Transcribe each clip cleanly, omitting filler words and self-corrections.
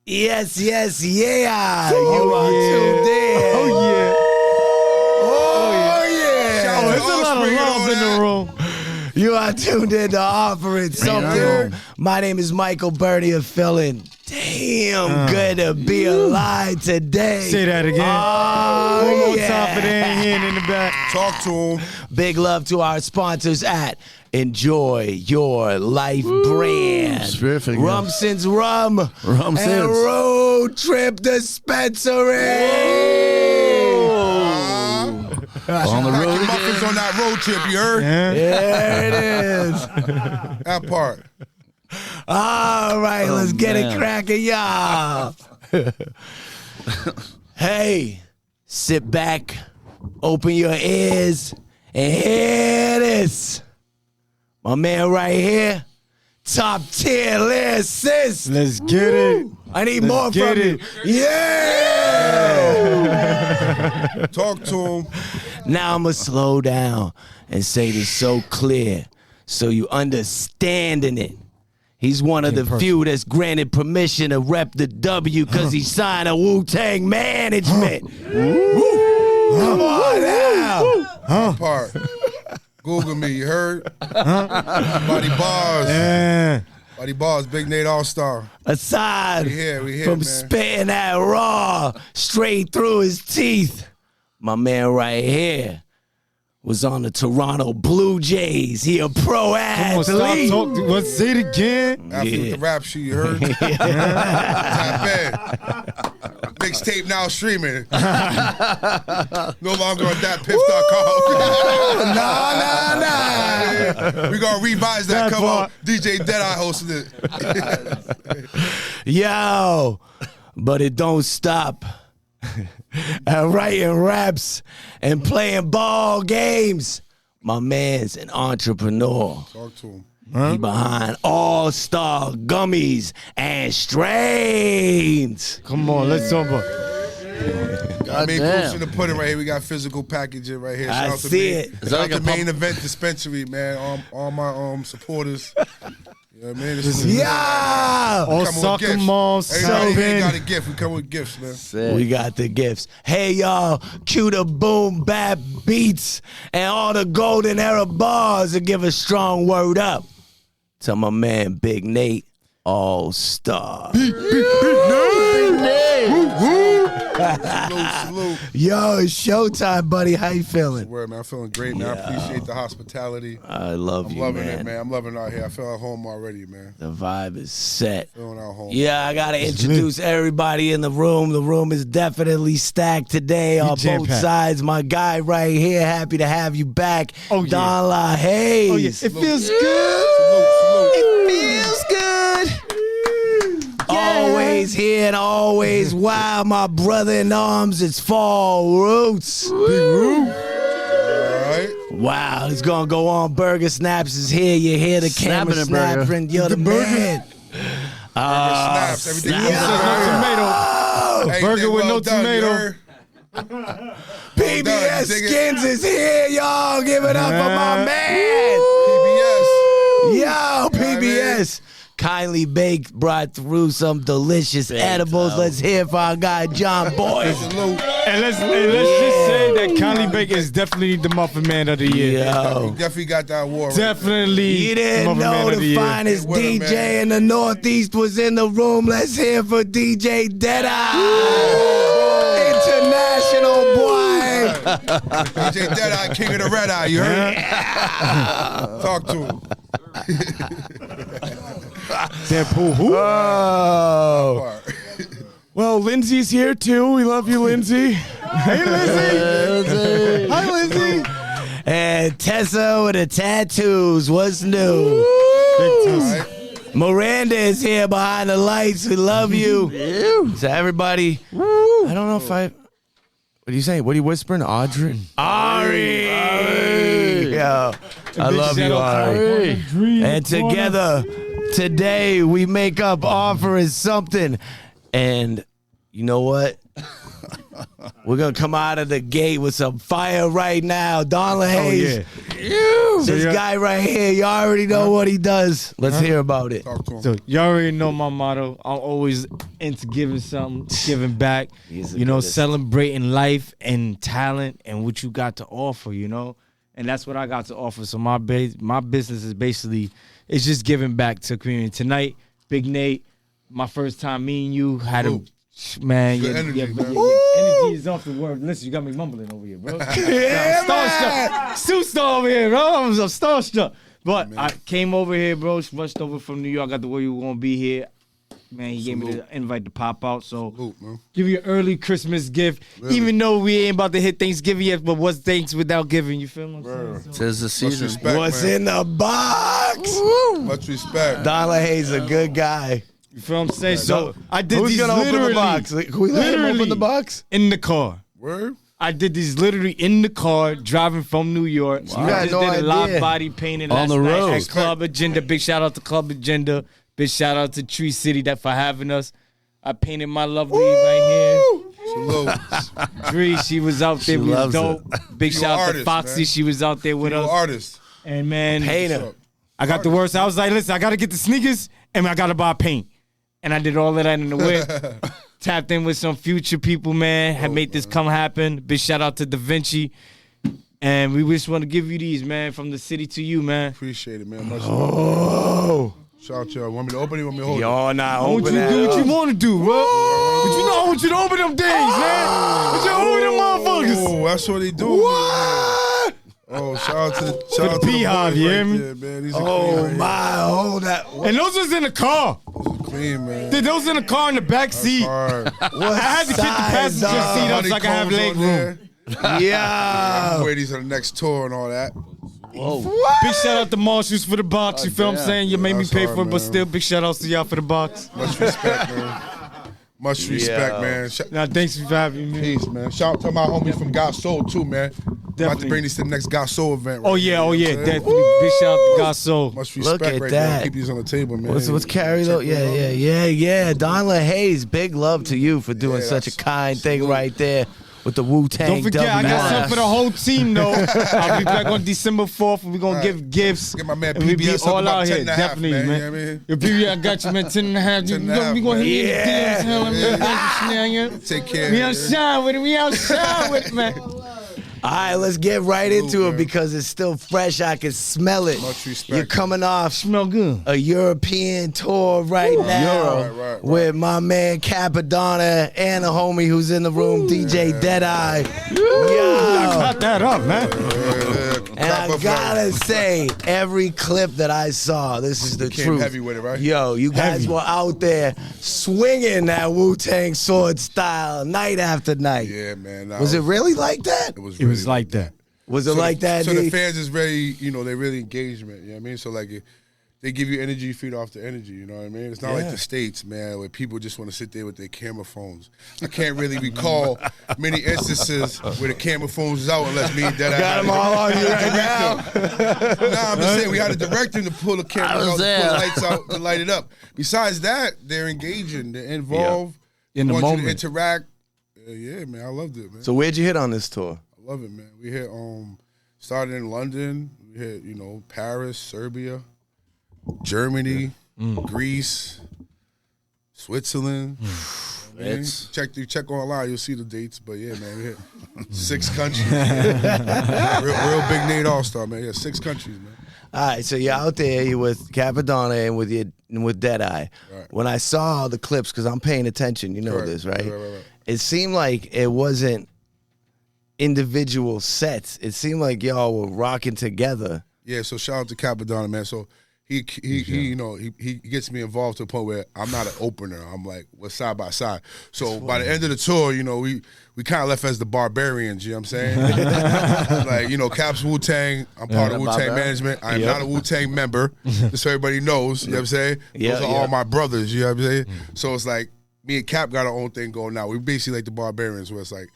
Yes, yes, yeah. You are tuned in. Oh, yeah. Oh, yeah. Oh, there's a lot of love in the room. You are tuned in to Offering Something. My name is Michael Bernier, feeling damn good to be alive today. Say that again. One more time for the hand in the back. Talk to him. Big love to our sponsors at Enjoy Your Life brand. Terrific. Rum Since Rum. Rum and Since. Road Trip Dispensary. On the Pack road your again. muffins on that road trip, you heard? There it is. That part. All right, let's get it cracking, y'all. Hey, sit back, open your ears, and hear this. My man right here, top tier lyricist. Let's get it. I need more from you. Yeah. Talk to him. Now I'm going to slow down and say this so clear so you understanding it. He's one of the few that's granted permission to rep the W because he signed a Wu-Tang Management. Come on now. That part. Google me, you heard? Body Bars. Body Bars, Big Nate All-Star. Aside We here, from man. spitting that raw straight through his teeth, my man right here was on the Toronto Blue Jays. He a pro Come on, stop athlete. talking. Let's say it again. After with the rap sheet, you heard? Tap in. Mixtape now streaming. No longer on thatpiff.com. Nah. We gonna revise that That cover. part. DJ Deadeye hosted it. Yo, but it don't stop. And writing raps and playing ball games. My man's an entrepreneur. Talk to him. He behind All-Star Gummies and Strains. Come on, let's talk about I made proofs in the pudding right here. We got physical packaging right here. I Shout out to see me. it. Shout out to Main Event Dispensary, man. All my supporters. You know what I mean? This is Yeah. all coming with soccer gifts. moms, Everybody here got a serving. gift. We come with gifts, man. We got the gifts. Hey, y'all, cue the boom bap beats and all the golden era bars to give a strong word up to my man Big Nate All-Star. Salute. Yo, it's showtime, buddy. How you feeling? Word, man. I'm feeling great, man. I appreciate the hospitality. I love I'm you, loving man. it, man. I'm loving it out here. I feel at home already, man. The vibe is set. Feeling at home. Yeah, I gotta introduce everybody in the room. The room is definitely stacked today on both jam-packed. sides. My guy right here, happy to have you back. Oh, yeah. Don La Hayes. Oh, yeah. It feels good. Salute. It feels good. Always here and always wild, my brother in arms. It's Fall Roots. All right. Wow, it's gonna go on. Burger Snaps is here. You hear the camera Snapping it, Burger. snapping. You're the man. Snaps. Everything No good. tomato. Everything Burger with no done, you tomato. heard? PBS dig it. Skinz is here, y'all. Give it up for my man. PBS. Yo, PBS. Kindly Baked brought through some delicious edibles. Let's hear for our guy John Boy. Salute. And let's just say that Kylie Baker is definitely the Muffin Man of the year. Yo. Definitely got that award. Definitely You the didn't Muffin Man know of the the year. finest Hey, what up, DJ man? in the Northeast was in the room. Let's hear for DJ Deadeye. International boy. DJ Deadeye, King of the Red Eye. You heard? Talk to him. Shampoo. Who? Oh. Well, Lindsay's here too. We love you, Lindsay. Hey, Lindsay. Hi, Lindsay. And Tessa with the tattoos. What's new? Big All Tess. right. Miranda is here behind the lights. We love you. So everybody, I don't know if I. What do you say? What are you whispering? Audrey? Ari! Yo, I love you, Ari. And together, today, we make up Offering Something. And you know what? We're gonna come out of the gate with some fire right now. Don LaHaye. This guy right here, you already know what he does. Let's hear about it. Talk to him. So you already know my motto. I'm always into giving something, giving back. You know, celebrating life and talent and what you got to offer. You know, and that's what I got to offer. So my business is basically it's just giving back to the community. Tonight, Big Nate, my first time meeting you, had a man. Your energy is off the word. Listen, you got me mumbling over here, bro. I'm starstruck. Sue-star over here, bro. I'm starstruck. But I came over here, bro. Rushed over from New York. Got the way you were gonna be here. Man, he gave me the invite to pop out. So give you an early Christmas gift. Really? Even though we ain't about to hit Thanksgiving yet, but what's thanks without giving? You feel what I'm saying? Tis the season. Respect, what's in the box? Much respect. Don LaHaye's a good guy. You feel what I'm saying? So I did Who's these gonna literally. open the box? Who let him open the box? In the car. Word? I did these literally in the car, driving from New York. Wow. I just did a live body painting on last the night road at Club Agenda. Big shout out to Club Agenda. Big shout out to Tree City for having us. I painted my lovely right here. Salute. Dree, she was out there. We was dope. Big shout out to Foxy. Man. She was out there with us. Artist. And man, painter. I got the worst. I was like, listen, I got to get the sneakers and I got to buy paint. And I did all of that in the whip. Tapped in with some future people, man. Had made this come happen. Big shout out to Da Vinci. And we just want to give you these, man, from the city to you, man. Appreciate it, man. Much shout out to y'all. Want me to open it? Want me to hold it? Y'all not I want you to do what you want to do, bro. But you know I want you to open them things, man. I want you to open them motherfuckers. Oh, that's what they do. What? Oh, shout out to the Beehive, you hear me? man. These are Oh clean, my, hold that. And those was in the car. clean, man. Those in the car in the back seat. Hard. I had to get the passenger seat up so I can have leg room. Yeah. I'm ready for the next tour and all that. Whoa. Big shout out to Marshalls for the box. You feel what I'm saying? You made me pay for it, but still, big shout outs to y'all for the box. Much respect, man. Much respect, man. Now, thanks for having me. Peace, man. Shout out to my homies from God Soul, too, man. About to bring these to the next God Soul event. Right oh, yeah, definitely. Big shout out to God Soul. Much respect Look at right that. there. Keep these on the table, man. What's carried though? Yeah. Don LaHaye, big love to you for doing such a kind thing right there with the Wu-Tang. Don't forget, I got something for the whole team, though. I'll be back on December 4th, and we're going to give gifts. Get my man and we PBS be all out here, $10.5, definitely, man. You know what I mean? Your PBS, I got you, man, 10.5. We going to hit you. Take care. We outside with it. We outside with it, man. All right, let's get right into it because it's still fresh. I can smell it. Much respect. You're coming off Smell good. a European tour right now Right. with my man Capadonna and a homie who's in the room, DJ Deadeye. Yo. Cut that up, man. And I gotta say, every clip that I saw, this is the Came truth. heavy with it, right? Yo, you guys were out there swinging that Wu-Tang sword style night after night. Yeah, man. Was it really like that? It was like that. Was it like that, So D? the fans is very, they're really engagement. You know what I mean? So like, they give you energy, you feed off the energy. You know what I mean? It's not like the States, man, where people just want to sit there with their camera phones. I can't really recall many instances where the camera phones is out unless me and Deadeye Got them all on you right now. Nah, I'm just saying we had to direct them to pull the camera out, to pull the lights out, to light it up. Besides that, they're engaging, they're involved, in the want moment. you to interact. Yeah, man, I loved it, man. So where'd you hit on this tour? I love it, man. We hit started in London. We hit Paris, Serbia, Germany, Greece, Switzerland. Check online, you'll see the dates. But yeah, man, we hit 6 countries. real big Nate All-Star, man. Yeah, 6 countries, man. All right, so you're out there, you're with Capadonna and with Deadeye. Right. When I saw the clips, because I'm paying attention, you know Correct. this, right? Right. It seemed like it wasn't individual sets. It seemed like y'all were rocking together. Yeah, so shout out to Capadonna, man. So he gets me involved to a point where I'm not an opener. I'm like, we're side by side. So by the end of the tour, we kind of left as the barbarians, you know what I'm saying? Like, Cap's Wu-Tang, I'm part of Wu-Tang Management. I am not a Wu-Tang member, just so everybody knows, you know what I'm saying? Those are all my brothers, you know what I'm saying? So it's like, me and Cap got our own thing going now. We basically like the barbarians, where it's like,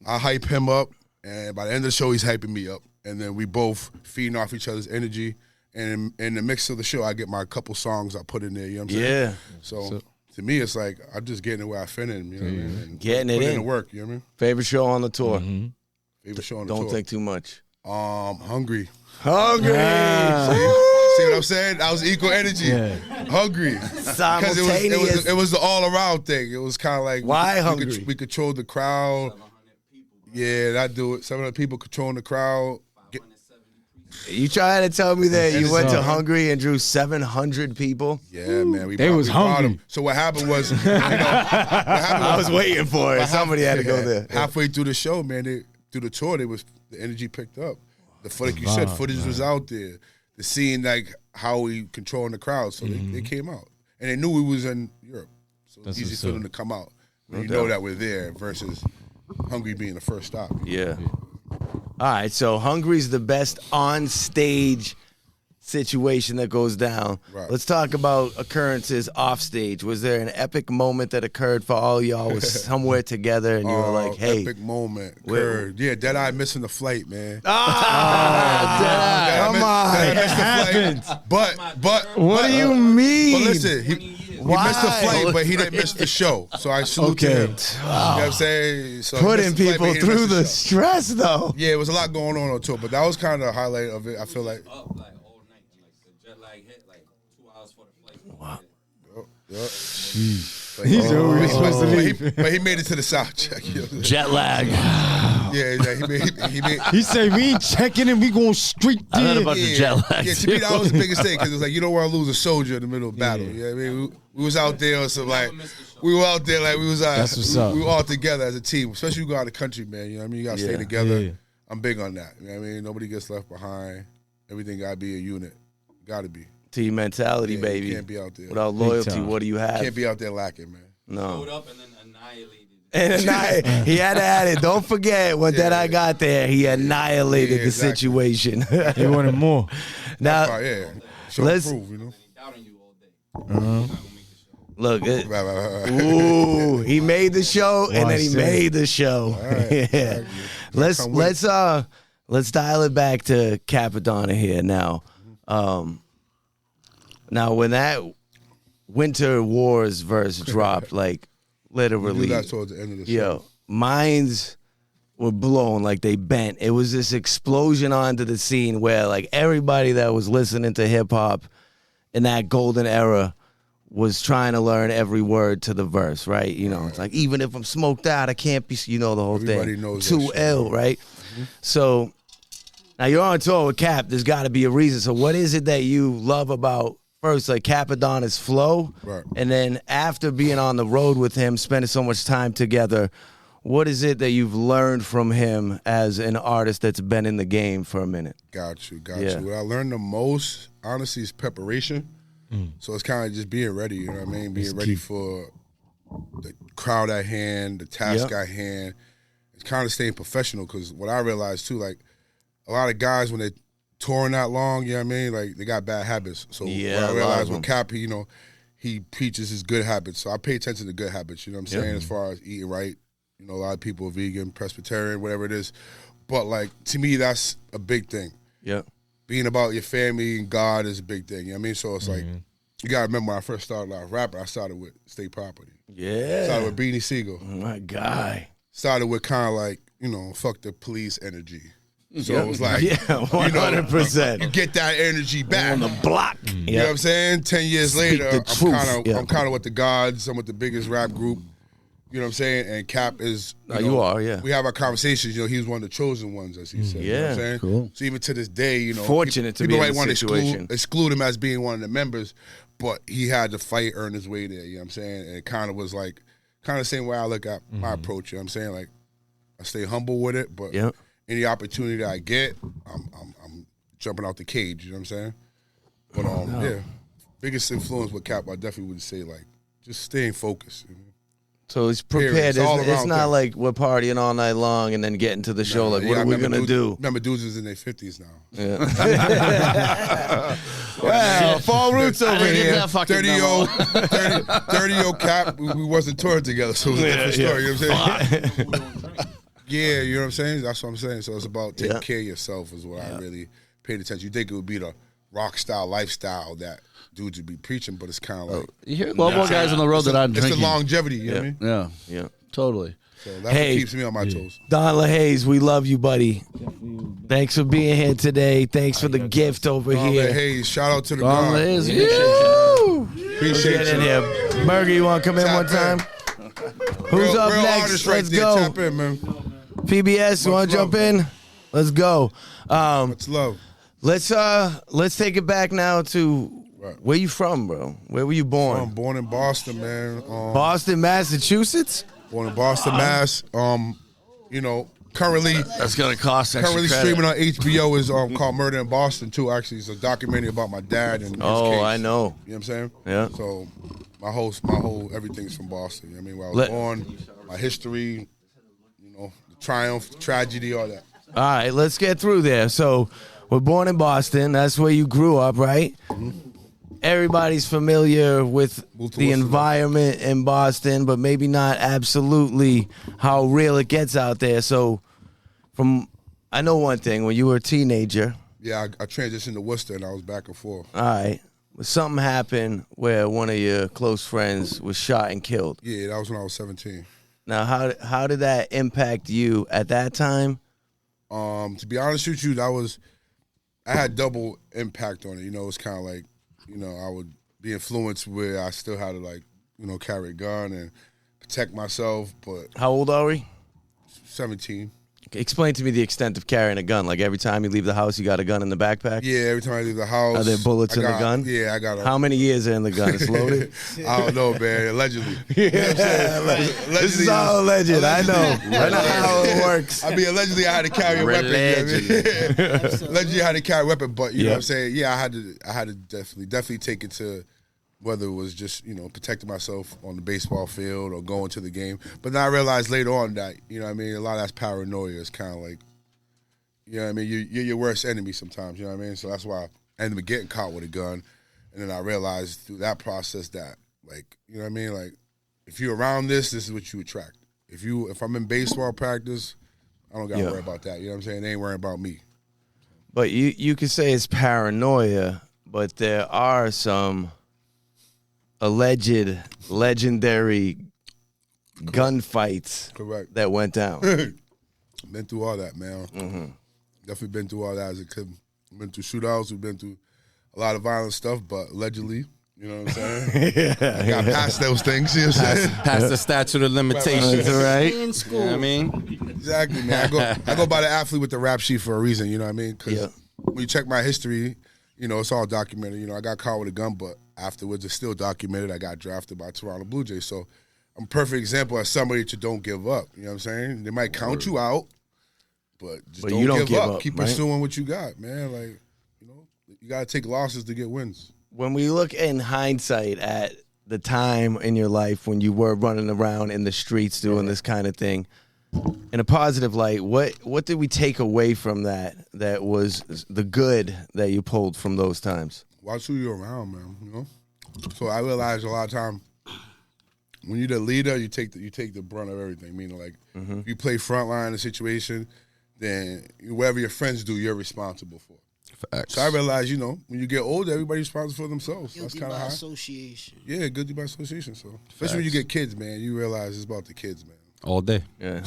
I hype him up, and by the end of the show, he's hyping me up. And then we both feeding off each other's energy. And in the mix of the show, I get my couple songs I put in there, you know what I'm saying? Yeah. So to me, it's like I'm just getting it where I fit in. You know what I mean? And getting it put in the work. You know what I mean? Favorite show on the tour? Favorite show on the tour. Don't think too much. Hungry. Hungry. See what I'm saying? I was equal energy. Yeah. Hungry. Simultaneous. It was the all around thing. It was kind of like Why hungry? We controlled the crowd. Yeah, that do it. 700 people controlling the crowd. You trying to tell me that you went to up. Hungry and drew 700 people? Yeah, man. They was hungry. Them. So what happened was, what happened I was waiting for it. Somebody had to go there. Halfway through the show, man, through the tour, the energy picked up. Like you said, footage was out there. The scene, like how we controlling the crowd, so they came out, and they knew we was in Europe, so it's easy for them to come out when you know that we're there versus Hungry being the first stop. Yeah. All right, so Hungry's the best on stage situation that goes down. Right. Let's talk about occurrences off stage. Was there an epic moment that occurred for all y'all? Was somewhere together and you were like, hey. Epic moment occurred. Yeah, Deadeye missing the flight, man. Deadeye, come on. Deadeye missed the flight. But What do you mean? But listen, he missed the flight, but he didn't miss the show. So I salute to him. You know what I'm saying? So Putting people through the stress, though. Yeah, it was a lot going on tour, but that was kind of the highlight of it. I feel like. Up like all night, like the jet lag hit like 2 hours for the flight. Wow. Yep. He's always supposed to leave. But he made it to the sound check. You know? Jet lag. Yeah, he made. He said, we ain't checking and we going straight I heard there. about the jet lag. Yeah, to me that was the biggest thing because it was like you don't want to lose a soldier in the middle of battle. You know what I mean? We was out there on some like we were out there like we was That's what's up. we were all together as a team. Especially you go out of the country, man. You know what I mean? You gotta stay together. Yeah. I'm big on that. You know what I mean? Nobody gets left behind. Everything gotta be a unit. Gotta be. Team mentality, Yeah, baby. You can't be out there. Without loyalty, time. what do you have? Can't be out there lacking, man. Showed No. up and then annihilated. And he had to add it. Don't forget, when Deadeye got there, he annihilated the exactly. situation. He wanted more. Now, Yeah. Show let's- and prove, you know? He doubting you all day. Not gonna make the show. look. Right. Ooh, he made the show, and then he Watch made the show. right. Yeah. Let's dial it back to Capadonna here now. Now, when that Winter Wars verse dropped, like We literally, do that towards the end of the show. yo, minds were blown, like they bent. It was this explosion onto the scene where like everybody that was listening to hip hop in that golden era was trying to learn every word to the verse, right? You know, it's like even if I'm smoked out, I can't be, you know, the whole Everybody thing. knows Too that shit. ill, right? So now you're on tour with Cap. There's got to be a reason. So what is it that you love about first, like Capadonna's flow, Right. and then after being on the road with him, spending so much time together, what is it that you've learned from him as an artist that's been in the game for a minute? Got you. Yeah. What I learned the most, honestly, is preparation. So it's kind of just being ready, you know what I mean? Being ready for the crowd at hand, the task at hand. It's kind of staying professional because what I realized too, like a lot of guys when they're touring that long, you know what I mean? Like they got bad habits. So Yeah, what I a lot realized of with them. Cap, he preaches his good habits. So I pay attention to good habits, you know what I'm saying? As far as eating right. You know, a lot of people are vegan, Presbyterian, whatever it is. But like to me, that's a big thing. Yeah. Being about your family and God is a big thing. You know what I mean? So it's like, you got to remember when I first started out rapping, I started with State Property. Yeah. Started with Beanie Siegel. My guy. Started with kind of like, fuck the police energy. So it was like, Yeah, 100%. you get that energy back. On the block. You know what I'm saying? 10 years Speak later, the truth. I'm kind of with the Gods. I'm with the biggest rap group. You know what I'm saying? And Cap is. You are, yeah. We have our conversations. He was one of the chosen ones, as he said. You know what I'm saying? cool. So even to this day, Fortunate to people be in might the want to situation. exclude him as being one of the members, but he had to fight, earn his way there. You know what I'm saying? And it kind of was like, kind of the same way I look at my approach. You know what I'm saying? Like, I stay humble with it, but any opportunity that I get, I'm jumping out the cage. You know what I'm saying? But yeah, biggest influence with Cap, I definitely would say like just staying focused. You know? So he's prepared. It's all It's around not thing. like we're partying all night long and then getting to the show. Like, Yeah, what I are we remember going to do? Remember, dudes is in their 50s now. Yeah. Well, fall roots over here. 30-year-old Cap, we wasn't touring together, so it was a different story. You know what I'm saying? Yeah, you know what I'm saying? That's what I'm saying. So it's about taking care of yourself is what I really paid attention. You think it would be the rock style lifestyle that dudes would be preaching, but it's kind of like you hear a lot more guys on the road that aren't drinking. It's the longevity, you know what I mean? Yeah, totally. So that's what keeps me on my toes. Don LaHaze, we love you, buddy. Thanks for being here today. Thanks for the gift over Don here. LaHaze, shout out to the Don guy. LaHaze, Appreciate Get in you. here. Burger, you want to come in Tap one time? Who's Real up next? artist right Let's there. go. Tap in, man. PBS, you want to Much jump love. in? Let's go. Much love. Let's take it back now to where you from, bro? Where were you born? I'm born in Boston, man. Boston, Massachusetts? Born in Boston, Mass. You know, currently that's gonna cost extra credit. streaming on HBO is called Murder in Boston too. Actually, it's a documentary about my dad and his case. I know. You know what I'm saying? Yeah. So my whole everything's from Boston. You know what I mean, where I was born, my history, you know, the triumph, the tragedy, all that. All right, let's get through there. So, we're born in Boston. That's where you grew up, right? Mm-hmm. Everybody's familiar with Moved to the Worcester. environment in Boston, but maybe not absolutely how real it gets out there. So, I know one thing. When you were a teenager, Yeah, I transitioned to Worcester and I was back and forth. all right, something happened where one of your close friends was shot and killed. Yeah, that was when I was 17. Now, how did that impact you at that time? To be honest with you, I had double impact on it. You know, it's kind of like, you know, I would be influenced where I still had to, like, you know, carry a gun and protect myself, but How old are we? 17. Explain to me the extent of carrying a gun. Like every time you leave the house, you got a gun in the backpack? Yeah, every time I leave the house. Are there bullets in the gun? Yeah, I got How many years are in the gun? It's loaded? I don't know, man. Allegedly. This is all alleged. I know. I know how it works. I mean, allegedly, I had to carry a weapon. You know what I mean? Allegedly, I had to carry a weapon, but you know what I'm saying? Yeah, I had to definitely take it to whether it was just, you know, protecting myself on the baseball field or going to the game. But then I realized later on that, you know what I mean, a lot of that's paranoia. It's kind of like, you know what I mean, you're your worst enemy sometimes, you know what I mean? So that's why I ended up getting caught with a gun. And then I realized through that process that, like, you know what I mean, like, if you're around this is what you attract. If I'm in baseball practice, I don't got to worry about that. You know what I'm saying? They ain't worrying about me. But you could say it's paranoia, but there are some alleged legendary gunfights that went down. Been through all that, man. Mm-hmm. Definitely been through all that as a kid. Been through shootouts. We've been through a lot of violent stuff, but allegedly, you know what I'm saying? I got past those things, you know what I'm saying? Past the statute of limitations, right? In school. You know what I mean? Exactly, man. I go by the athlete with the rap sheet for a reason, you know what I mean? Because when you check my history, you know, it's all documented. You know, I got caught with a gun, but afterwards it's still documented. I got drafted by Toronto Blue Jays. So I'm a perfect example of somebody that don't give up. You know what I'm saying? They might count you out, but you don't give up. Keep pursuing what you got, man. Like, you know, you got to take losses to get wins. When we look in hindsight at the time in your life when you were running around in the streets doing this kind of thing, in a positive light, what did we take away from that was the good that you pulled from those times? Watch who you're around, man, you know? So I realized a lot of time when you're the leader, you take the brunt of everything. Meaning, like, if you play frontline in a situation, then whatever your friends do, you're responsible for. Facts. So I realized, you know, when you get older, everybody's responsible for themselves. Guilty That's kind of by high. association. Yeah, guilty by association. So especially when you get kids, man, you realize it's about the kids, man. All day. Yeah,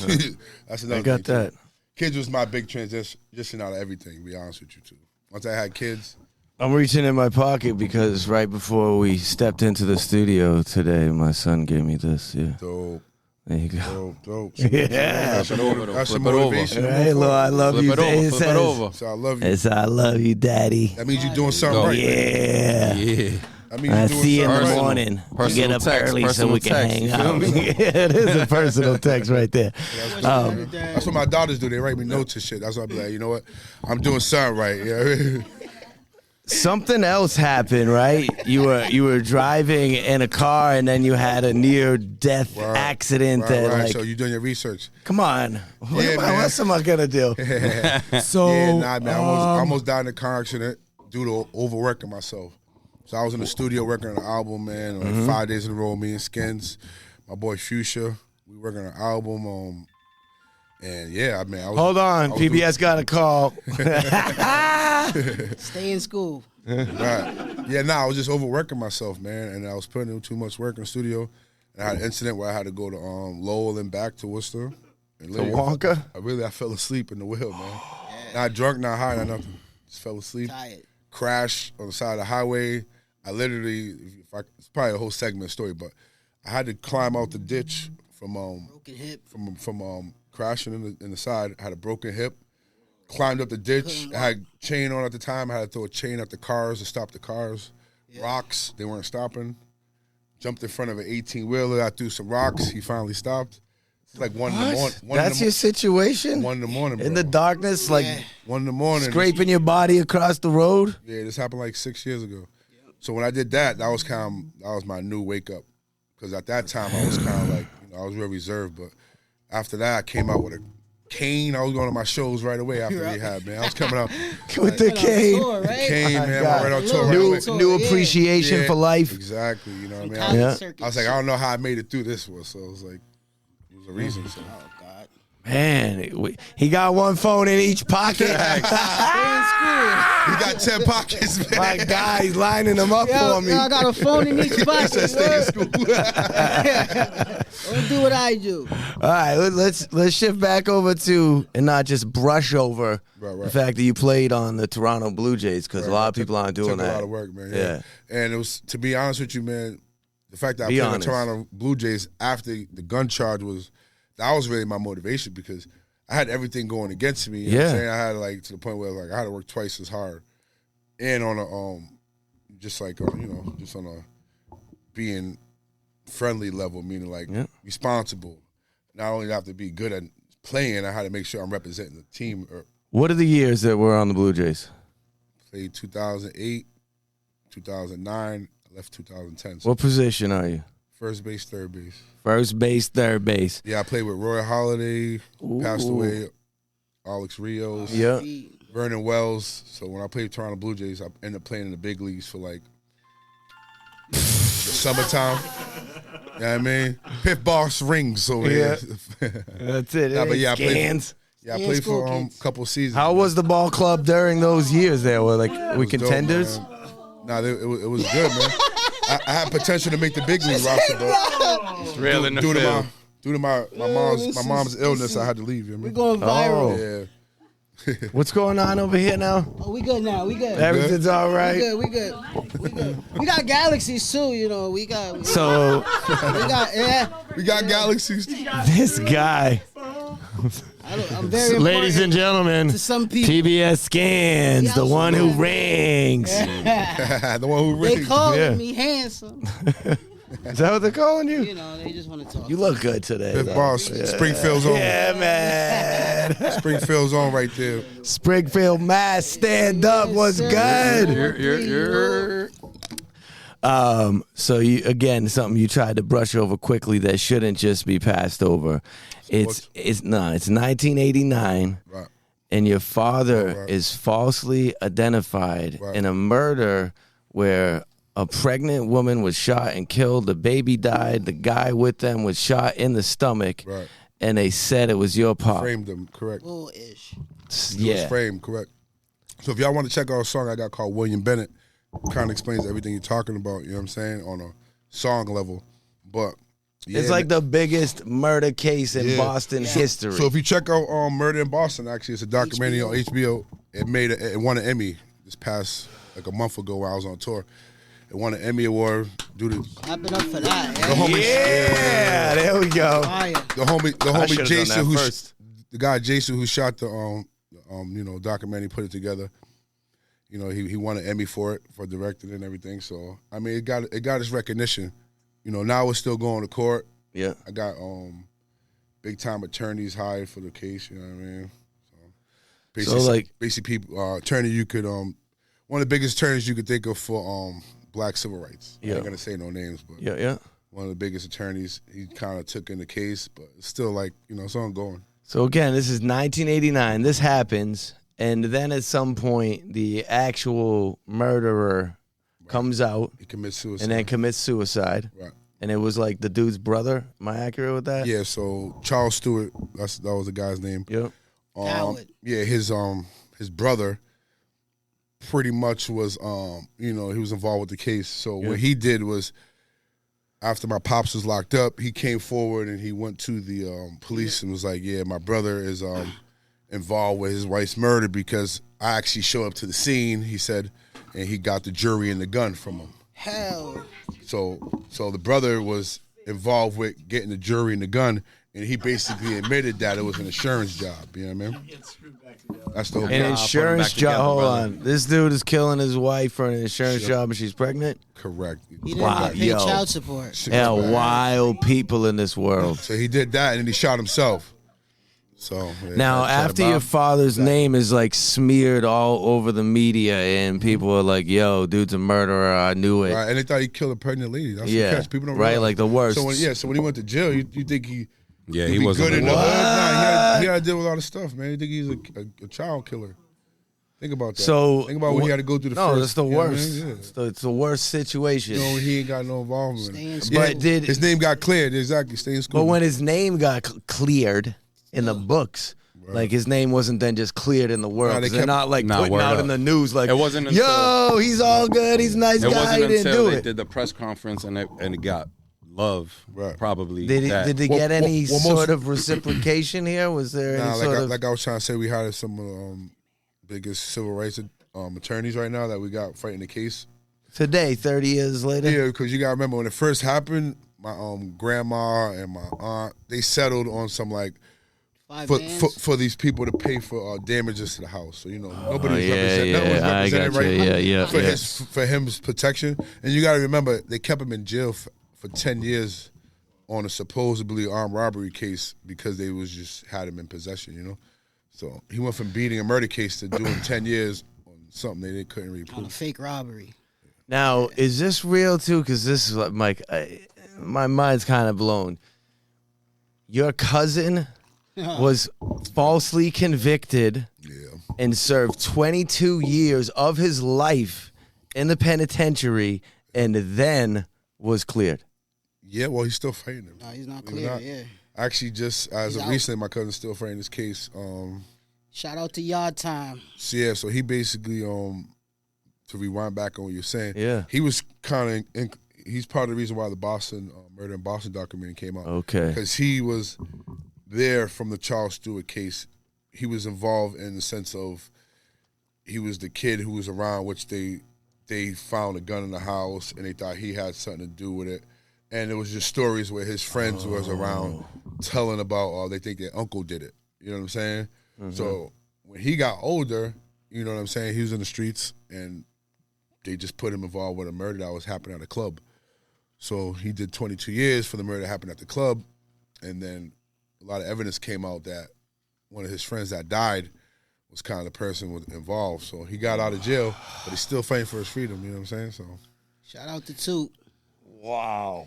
That's another I got thing, that. too. Kids was my big transition out of everything, to be honest with you, too. Once I had kids, I'm reaching in my pocket because right before we stepped into the studio today, my son gave me this. Yeah, dope, there you go. dope. Yeah. That's some Flip it over. motivation. Hey, Lord, I love Flip you. it over. It Flip it says- over. So I love you. It's I love you, Daddy. That means you're doing something right. Yeah. Yeah. That means I you're doing see you in something the right. morning. We Personal get up text, early so personal we can text, hang you feel out. me? Yeah, it is a personal text right there. That's what my daughters do. They write me notes and shit. That's why I be like, you know what? I'm doing something right. Yeah. Something else happened, right? You were driving in a car and then you had a near-death accident that, right. like, So you're doing your research. come on. What Yeah, am I- man. What's am I going to do? So, Yeah, nah, man. I almost died in a car accident due to overworking myself. So I was in the studio working on an album, man, like 5 days in a row. Me and Skinz, my boy Fuchsia, we working on an album. And yeah, I mean, I was. Hold on. I was PBS got a call. Stay in school. Right. Yeah, I was just overworking myself, man, and I was putting in too much work in the studio. And I had an incident where I had to go to Lowell and back to Worcester. And To Wonka? I fell asleep in the wheel, man. Not drunk, not high, not nothing. Just fell asleep. Tired. Crashed on the side of the highway. I literally, it's probably a whole segment story, but I had to climb out the ditch from Broken hip. from crashing in the side. I had a broken hip. Climbed up the ditch. I had chain on at the time. I had to throw a chain at the cars to stop the cars. Yeah. Rocks, they weren't stopping. Jumped in front of an 18-wheeler. I threw some rocks. He finally stopped. It's like 1 in the morning. That's your situation? 1 in the morning, bro. In the darkness, like 1 in the morning. Scraping your body across the road? Yeah, this happened like 6 years ago. Yep. So when I did that, that was my new wake up. Because at that time, I was kind of like, I was real reserved. But after that, I came out with a cane. I was going to my shows right away after rehab, man. I was coming out with the cane. Tour, right? Cane, man. I went right on tour right away. New appreciation for life. Exactly. You know what I mean? I was like, I don't know how I made it through this one. So it was like, it was a reason. So. Oh, God. Man, he got one phone in each pocket. He got 10 pockets, man. My guy, he's lining them up for me. I got a phone in each pocket. Stay in school. Don't do what I do. All right, let's shift back over to and not just brush over the fact that you played on the Toronto Blue Jays, because a lot of people aren't doing that. A lot of work, man. Yeah. And it was, to be honest with you, man, the fact that I played on the Toronto Blue Jays after the gun charge that was really my motivation, because I had everything going against me. You know what I'm saying? I had to the point where I had to work twice as hard, and on a just on a being friendly level, meaning responsible. Not only do I have to be good at playing, I had to make sure I'm representing the team. What are the years that were on the Blue Jays? Played 2008, 2009. I left 2010. So what position are you? First base, third base. First base, third base. Yeah, I played with Roy Halladay, who passed away, Alex Rios, Vernon Wells. So when I played Toronto Blue Jays, I ended up playing in the big leagues for the summertime. You know what I mean? Pit boss rings over here. That's it. But I Scans. I played for a couple seasons. How was the ball club during those years there? Were contenders? It was good, man. I had potential to make the big league roster, but It's real in the field. Due to my mom's illness, I had to leave. You know We're going viral. Yeah. What's going on over here now? Oh, we good now. We good. Everything's all right. We good. We got galaxies too. We got. We got galaxies. This guy. I'm very Ladies and gentlemen, to some people. PBS Skinz, the one who rings. The one who rings. They call me handsome. Is that what they're calling you? They just want to talk. You look good today. Fifth boss. Springfield's on. Yeah, man. Springfield's on right there. Springfield Mass, stand up. What's good? So you again, something you tried to brush over quickly that shouldn't just be passed over. It's 1989, right. And your father is falsely identified in a murder where a pregnant woman was shot and killed. The baby died. The guy with them was shot in the stomach, right. And they said it was your pop. Framed him, correct? Bull-ish. It was framed, correct. So if y'all want to check out a song I got called William Bennett, kind of explains everything you're talking about. You know what I'm saying, on a song level, but. Yeah, it's like the biggest murder case in Boston history. So if you check out Murder in Boston, actually, it's a documentary on HBO. It won an Emmy this past a month ago while I was on tour. It won an Emmy Award due to. Clap it up for that. The homie, there we go. The homie Jason, the guy Jason who shot the documentary, put it together. He won an Emmy for it, for directing and everything. So I mean, it got its recognition. Now we're still going to court. Yeah. I got big time attorneys hired for the case, you know what I mean? So basically people attorney you could one of the biggest attorneys you could think of for black civil rights. I ain't gonna say no names, but one of the biggest attorneys, he kind of took in the case, but it's still it's ongoing. So again, this is 1989. This happens, and then at some point the actual murderer comes out. He commits suicide. And then commits suicide. Right. And it was the dude's brother. Am I accurate with that? Yeah, so Charles Stewart, that was the guy's name. Yep. Yeah, his brother pretty much was, he was involved with the case. So what he did was, after my pops was locked up, he came forward and he went to the police and was like, yeah, my brother is involved with his wife's murder because I actually showed up to the scene, he said, and he got the jury and the gun from him. Hell. So the brother was involved with getting the jury and the gun, and he basically admitted that it was an insurance job. You know what I mean? That's the whole An insurance job. Hold on. This dude is killing his wife for an insurance job and she's pregnant? Correct. He didn't get paid child support. Yeah, wild people in this world. So he did that, and then he shot himself. So now, after your father's name is like smeared all over the media, and people are like, "Yo, dude's a murderer. I knew it." Right, and they thought he killed a pregnant lady. That's the catch. People don't realize. Like the worst. So when he went to jail, you think he he wasn't good in the what? hood? Nah, he had to deal with a lot of stuff, man. You think he's a child killer? Think about that. So think about what he had to go through. That's the worst. It's the worst situation. He ain't got no involvement. But his name got cleared? Exactly. Stay in school. But when his name got cleared in the books. Right. Like his name wasn't then just cleared in the world. They're not like putting out in the news like, it wasn't until, yo, he's all good, he's a nice guy. It wasn't he didn't until do they it. did the press conference and it got love. Right. Probably. Did they get any sort of reciprocation here? Was there any sort of? Like I was trying to say, we hired some of the biggest civil rights attorneys right now that we got fighting the case. Today, 30 years later? Yeah, because you got to remember when it first happened, my grandma and my aunt, they settled on some like, for these people to pay for damages to the house. So, nobody's represented right for his protection. And you got to remember, they kept him in jail for 10 years on a supposedly armed robbery case because they had him in possession, So he went from beating a murder case to doing 10 years on something they couldn't really prove. On a fake robbery. Now, is this real too? Because this is like, Mike, my mind's kind of blown. Your cousin was falsely convicted and served 22 years of his life in the penitentiary and then was cleared. Yeah, well, he's still fighting him. No, he's not cleared, Actually, just as of recently, my cousin's still fighting this case. Shout out to Yard Time. So he basically, to rewind back on what you're saying, he was kind of, he's part of the reason why the Boston, Murder in Boston documentary came out. Okay. Because he was there from the Charles Stewart case. He was involved in the sense of he was the kid who was around, which they found a gun in the house and they thought he had something to do with it. And it was just stories where his friends was around telling about, they think their uncle did it. You know what I'm saying? Mm-hmm. So when he got older, you know what I'm saying, he was in the streets and they just put him involved with a murder that was happening at a club. So he did 22 years for the murder that happened at the club. And then a lot of evidence came out that one of his friends that died was kind of the person involved. So he got out of jail, but he's still fighting for his freedom. You know what I'm saying? So shout out to Toot. Wow.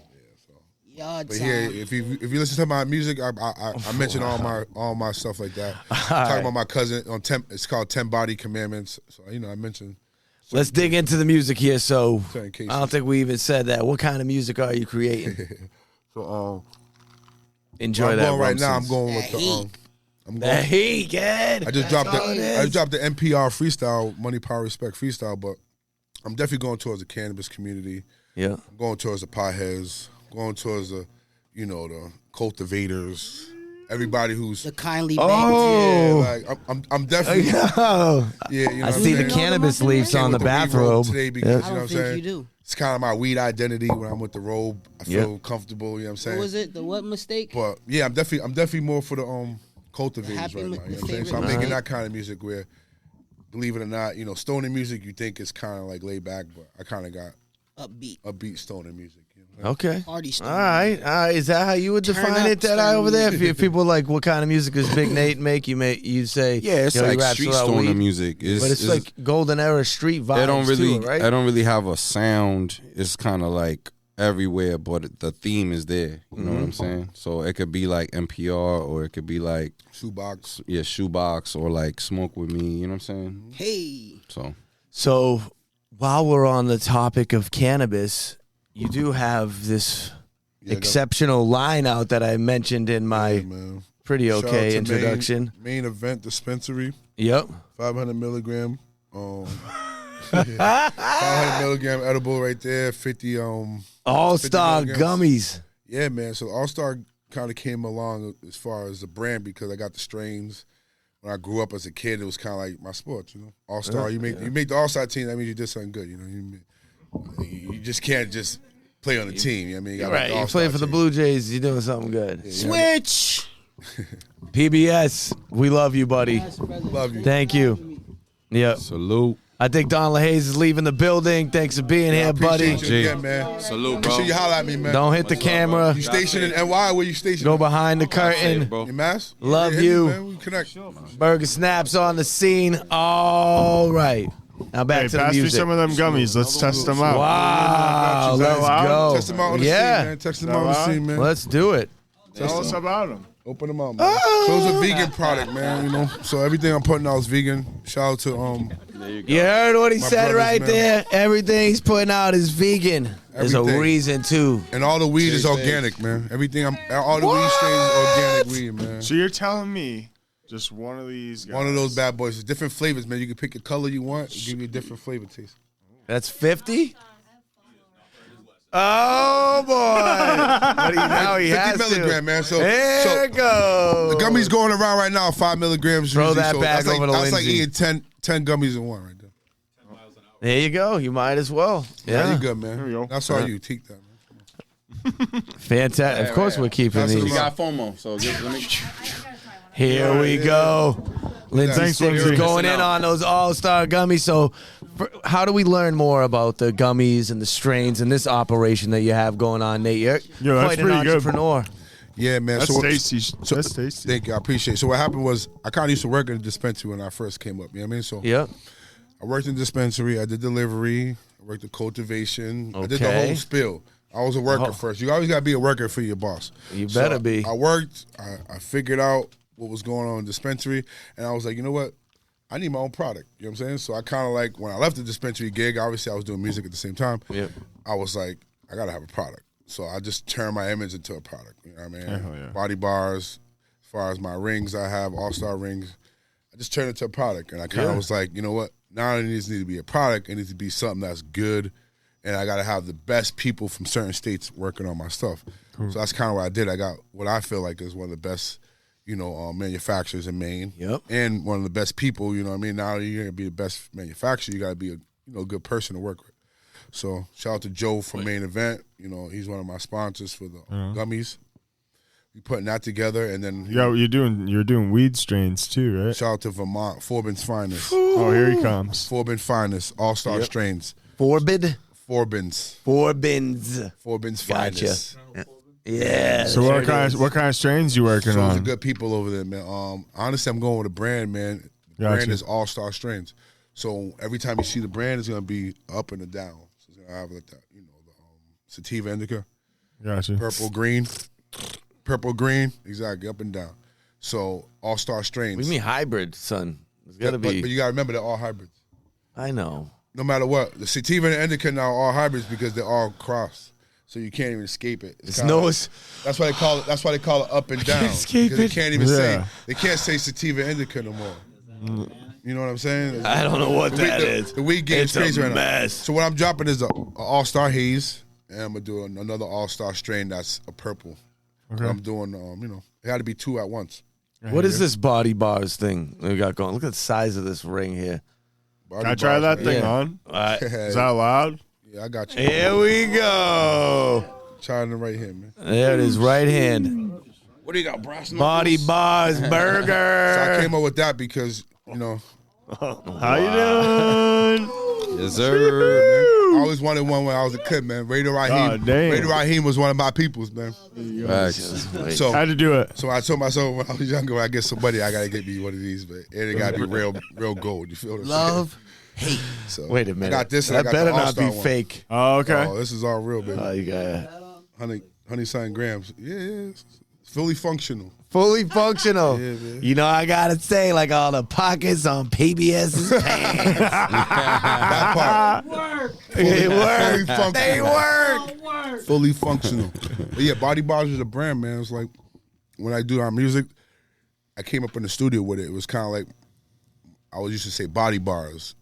Yard but Time. yeah, if you listen to my music, I mention all my stuff like that. Talking about my cousin on it's called 10 Body Commandments. So I mentioned. Let's dig into the music here. So I don't think we even said that. What kind of music are you creating? So enjoy that. Right now, I'm going with the heat, kid. I just dropped the NPR freestyle, Money, Power, Respect freestyle, but I'm definitely going towards the cannabis community. Yeah, I'm going towards the potheads. Going towards the cultivators, everybody who's the kindly. I'm definitely. I see the cannabis leaves on the bathrobe today because I don't think you do. It's kind of my weed identity when I'm with the robe. I feel comfortable. You know what I'm saying? What was it? The what mistake? But yeah, I'm definitely more for the cultivators right now. You know what I'm saying? So I'm making that kind of music where, believe it or not, stoner music you think is kind of like laid back, but I kind of got upbeat stoner music. Okay. Party all right. Is that how you would define it, Deadeye, over there? If people like, what kind of music does Big Nate make? You'd say, it's like street stoner music. But it's like golden era street vibes. I don't really have a sound. It's kind of like everywhere, but the theme is there. You know what I'm saying? So it could be like NPR, or it could be like Shoebox. Yeah, Shoebox, or like Smoke With Me. You know what I'm saying? Hey. So while we're on the topic of cannabis, you do have this exceptional line out that I mentioned in my pretty okay introduction. Main Event Dispensary. Yep. 500 milligram. 500 milligram edible right there. 50 All-Star 50 gummies. Yeah, man. So All-Star kind of came along as far as the brand because I got the strains. When I grew up as a kid, it was kind of like my sport, you know. All-Star, you make the All-Star team, that means you did something good, you know. You just can't just play on the team, you know what I mean? You gotta Right, you play for the Blue Jays, you're doing something good. Yeah, Switch. PBS, we love you, buddy. Love you. Thank you. Yep. Salute. I think Don LaHaze is leaving the building. Thanks for being here, buddy. Appreciate you again, man. Salute, Make bro. sure you holler at me, man. Don't hit the camera. You stationed in NY? Where you stationed? Go behind the curtain. bro. In Mass? Love hit me, you. man. We connect. Burger Snaps on the scene. All right. Now back Hey, to the pass me music. some of them gummies. Let's test them out. Wow, Is that let's allowed? go. Test them out on the Yeah. scene, man. Test them out on the allowed? scene, man. Let's do it. Tell us about them. Open them up, man. So it's a vegan product, man, you know. So everything I'm putting out is vegan. Shout out to You heard what he My said brothers, right man. there. Everything he's putting out is vegan. There's a Everything. reason too. and all the weed is organic, man. Everything all the weed strains is organic weed, man. So you're telling me just one of these guys. One of those bad boys. It's different flavors, man. You can pick the color you want. It'll give you a different flavor taste. That's 50? Oh boy. But now he 50 has milligram, to. man. So There it goes. the gummies going around right now, 5 milligrams. Throw usually, that so back that's over to That's like Lindsay. eating 10 gummies in one right there. There you go. You might as well. Yeah, Yeah. you good, man. There we go. That's all you. Take that, man. Fantastic. Of course we're keeping That's these. We got FOMO, so let me. Here we go. Lindsay Thanks, Skinz is Lindsay. going in on those all-star gummies. So how do we learn more about the gummies and the strains and this operation that you have going on, Nate? You're Yo, that's quite an pretty good. entrepreneur. Yeah, man. That's so, tasty. so- That's tasty. Thank you. I appreciate it. So what happened was I kind of used to work in a dispensary when I first came up. You know what I mean? So Yep. I worked in dispensary. I did delivery. I worked in cultivation. I did the Okay. whole spill. I was a worker first. You always got to be a worker for your boss. You So better be. I worked. I figured out what was going on in dispensary. And I was like, you know what? I need my own product. You know what I'm saying? So I kind of like, when I left the dispensary gig, obviously I was doing music at the same time. Yep. I was like, I got to have a product. So I just turned my image into a product. You know what I mean? Hell yeah. Body bars, as far as my rings I have, all-star rings. I just turned it to a product. And I kind of was like, you know what? Now it needs to be a product. It needs to be something that's good. And I got to have the best people from certain states working on my stuff. So that's kind of what I did. I got what I feel like is one of the best, manufacturers in Maine. Yep. And one of the best people, you know what I mean? Now you're going to be the best manufacturer. You got to be a good person to work with. So shout out to Joe from Main Event. You know, he's one of my sponsors for the gummies. We putting that together, and then You're doing weed strains too, right? shout out to Vermont, Forbin's Finest. Oh, here he comes. Forbin Finest, all-star strains. Forbid? Forbin's Gotcha. Finest. Yeah. So what kind of strains you working So there's on? good people over there, man. Honestly, I'm going with a brand, man. The Gotcha. brand is all-star strains. So every time you see the brand, it's gonna be up and a down. So it's gonna have like that, the sativa indica, Gotcha. purple green, exactly, up and down. So all-star strains. What do you mean hybrid, son? It's got to but be. you gotta remember they're all hybrids. I know. No matter what, the sativa and the indica now are all hybrids because they're all crossed. So you can't even escape it. It's kinda no. like- that's why they call it. That's why they call it up and down. escape because they it. can't even say. Yeah. They can't say sativa indica no more. You know what I'm saying? I don't know what that is. The weed game is It's a crazy right mess. now. So what I'm dropping is a all-star haze, and I'm gonna do another all-star strain that's a purple. Okay. I'm doing, it had to be two at once. What is this body bars thing we got going? Look at the size of this ring here. Body Can I try bars, that thing Yeah. on? All right. Is that allowed? Yeah, I got you. Here we go. Trying the right hand, man. There it is, right hand. What do you got, brass Body knuckles? bars, So I burger. came up with that because, How you doing? Yes, sir. I always wanted one when I was a kid, man. Raider Raheem. God damn. Raider Raheem was one of my peoples, man. Facts. So, How'd you do it? so I told myself when I was younger, when I get somebody, I gotta get me one of these, but it gotta be real gold. You feel what I'm Love. saying? So Wait a minute. I got this. And That I got better the not All-Star be one. fake. Oh, okay. Oh, this is all real, baby. Oh, you got Honey something grams. Yeah, it's fully functional. fully functional. Yeah, man. You know, I gotta say, like all the pockets on PBS's pants. That part. It Fully work. functional. They work. Fully functional. But yeah, Body Bars is a brand, man. It's like when I do our music, I came up in the studio with it. It was kind of like I used to say Body Bars.